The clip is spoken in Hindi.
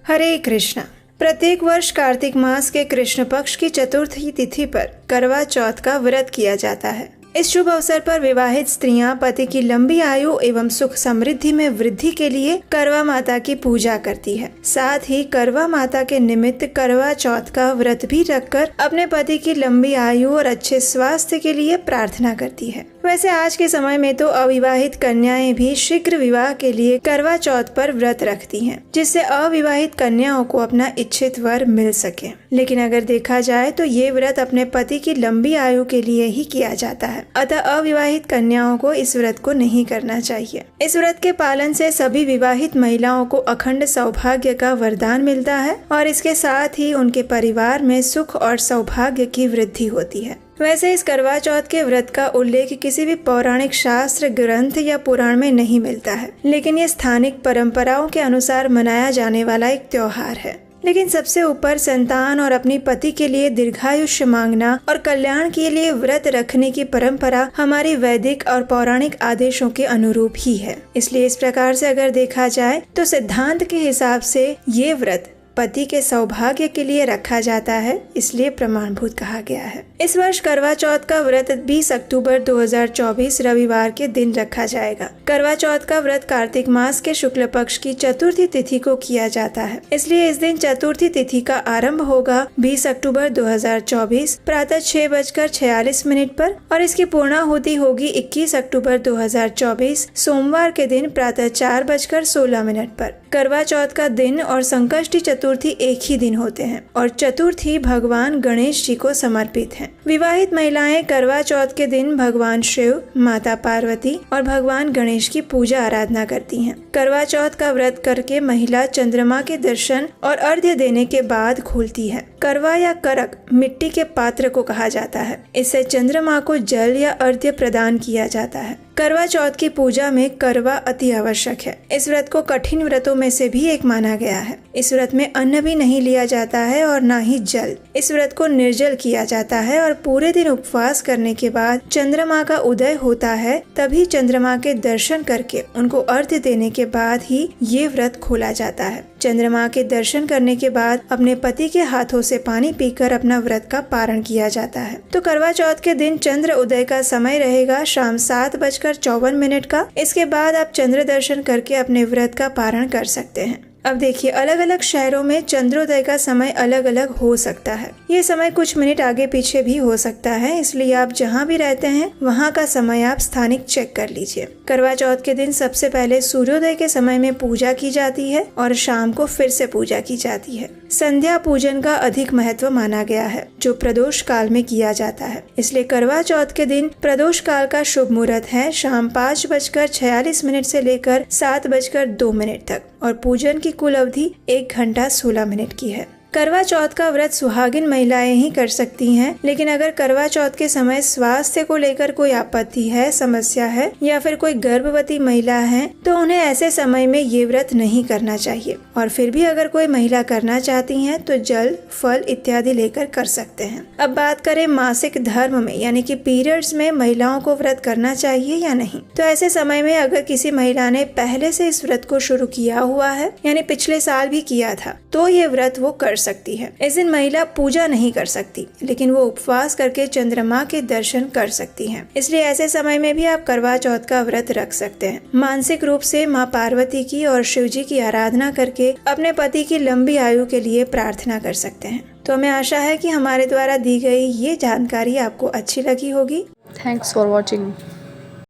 हरे कृष्णा। प्रत्येक वर्ष कार्तिक मास के कृष्ण पक्ष की चतुर्थी तिथि पर करवा चौथ का व्रत किया जाता है। इस शुभ अवसर पर विवाहित स्त्रियां पति की लंबी आयु एवं सुख समृद्धि में वृद्धि के लिए करवा माता की पूजा करती है। साथ ही करवा माता के निमित्त करवा चौथ का व्रत भी रखकर अपने पति की लंबी आयु और अच्छे स्वास्थ्य के लिए प्रार्थना करती है। वैसे आज के समय में तो अविवाहित कन्याएं भी शीघ्र विवाह के लिए करवा चौथ पर व्रत रखती हैं, जिससे अविवाहित कन्याओं को अपना इच्छित वर मिल सके। लेकिन अगर देखा जाए तो ये व्रत अपने पति की लंबी आयु के लिए ही किया जाता है, अतः अविवाहित कन्याओं को इस व्रत को नहीं करना चाहिए। इस व्रत के पालन से सभी विवाहित महिलाओं को अखंड सौभाग्य का वरदान मिलता है और इसके साथ ही उनके परिवार में सुख और सौभाग्य की वृद्धि होती है। वैसे इस करवा चौथ के व्रत का उल्लेख किसी भी पौराणिक शास्त्र, ग्रंथ या पुराण में नहीं मिलता है, लेकिन ये स्थानिक परंपराओं के अनुसार मनाया जाने वाला एक त्योहार है। लेकिन सबसे ऊपर संतान और अपनी पति के लिए दीर्घायुष्य मांगना और कल्याण के लिए व्रत रखने की परंपरा हमारी वैदिक और पौराणिक आदेशों के अनुरूप ही है। इसलिए इस प्रकार से अगर देखा जाए तो सिद्धांत के हिसाब से ये व्रत पति के सौभाग्य के लिए रखा जाता है, इसलिए प्रमाणभूत कहा गया है। इस वर्ष करवा चौथ का व्रत 20 अक्टूबर 2024 रविवार के दिन रखा जाएगा। करवा चौथ का व्रत कार्तिक मास के शुक्ल पक्ष की चतुर्थी तिथि को किया जाता है, इसलिए इस दिन चतुर्थी तिथि का आरंभ होगा 20 अक्टूबर 2024 प्रातः 6:46 पर और इसकी पूर्णाहुति होगी 21 अक्टूबर 2024 सोमवार के दिन प्रातः 4:16 पर। करवा चौथ का दिन और संकष्टी चतुर्थी एक ही दिन होते हैं और चतुर्थी भगवान गणेश जी को समर्पित है। विवाहित महिलाएं करवा चौथ के दिन भगवान शिव, माता पार्वती और भगवान गणेश की पूजा आराधना करती हैं। करवा चौथ का व्रत करके महिला चंद्रमा के दर्शन और अर्घ्य देने के बाद खोलती है। करवा या करक मिट्टी के पात्र को कहा जाता है। इससे चंद्रमा को जल या अर्घ्य प्रदान किया जाता है। करवा चौथ की पूजा में करवा अति आवश्यक है। इस व्रत को कठिन व्रतों में से भी एक माना गया है। इस व्रत में अन्न भी नहीं लिया जाता है और न ही जल। इस व्रत को निर्जल किया जाता है और पूरे दिन उपवास करने के बाद चंद्रमा का उदय होता है, तभी चंद्रमा के दर्शन करके उनको अर्घ्य देने के बाद ही ये व्रत खोला जाता है। चंद्रमा के दर्शन करने के बाद अपने पति के हाथों से पानी पीकर अपना व्रत का पारण किया जाता है। तो करवा चौथ के दिन चंद्र उदय का समय रहेगा शाम 7:54 का। इसके बाद आप चंद्र दर्शन करके अपने व्रत का पारण कर सकते हैं। अब देखिए, अलग अलग शहरों में चंद्रोदय का समय अलग अलग हो सकता है। ये समय कुछ मिनट आगे पीछे भी हो सकता है, इसलिए आप जहाँ भी रहते हैं वहाँ का समय आप स्थानिक चेक कर लीजिए। करवा चौथ के दिन सबसे पहले सूर्योदय के समय में पूजा की जाती है और शाम को फिर से पूजा की जाती है। संध्या पूजन का अधिक महत्व माना गया है, जो प्रदोष काल में किया जाता है। इसलिए करवा चौथ के दिन प्रदोष काल का शुभ मुहूर्त है शाम 5:46 से लेकर 7:02 तक और पूजन की कुल अवधि 1 घंटा 16 मिनट की है। करवा चौथ का व्रत सुहागिन महिलाएं ही कर सकती हैं, लेकिन अगर करवा चौथ के समय स्वास्थ्य को लेकर कोई आपत्ति है, समस्या है या फिर कोई गर्भवती महिला है तो उन्हें ऐसे समय में ये व्रत नहीं करना चाहिए। और फिर भी अगर कोई महिला करना चाहती हैं तो जल, फल इत्यादि लेकर कर सकते हैं। अब बात करें मासिक धर्म में यानी कि पीरियड्स में महिलाओं को व्रत करना चाहिए या नहीं, तो ऐसे समय में अगर किसी महिला ने पहले से इस व्रत को शुरू किया हुआ है यानी पिछले साल भी किया था तो ये व्रत वो कर सकती है। इस दिन महिला पूजा नहीं कर सकती, लेकिन वो उपवास करके चंद्रमा के दर्शन कर सकती हैं। इसलिए ऐसे समय में भी आप करवा चौथ का व्रत रख सकते हैं। मानसिक रूप से माँ पार्वती की और शिव जी की आराधना करके अपने पति की लंबी आयु के लिए प्रार्थना कर सकते हैं। तो हमें आशा है कि हमारे द्वारा दी गई ये जानकारी आपको अच्छी लगी होगी। Thanks for watching.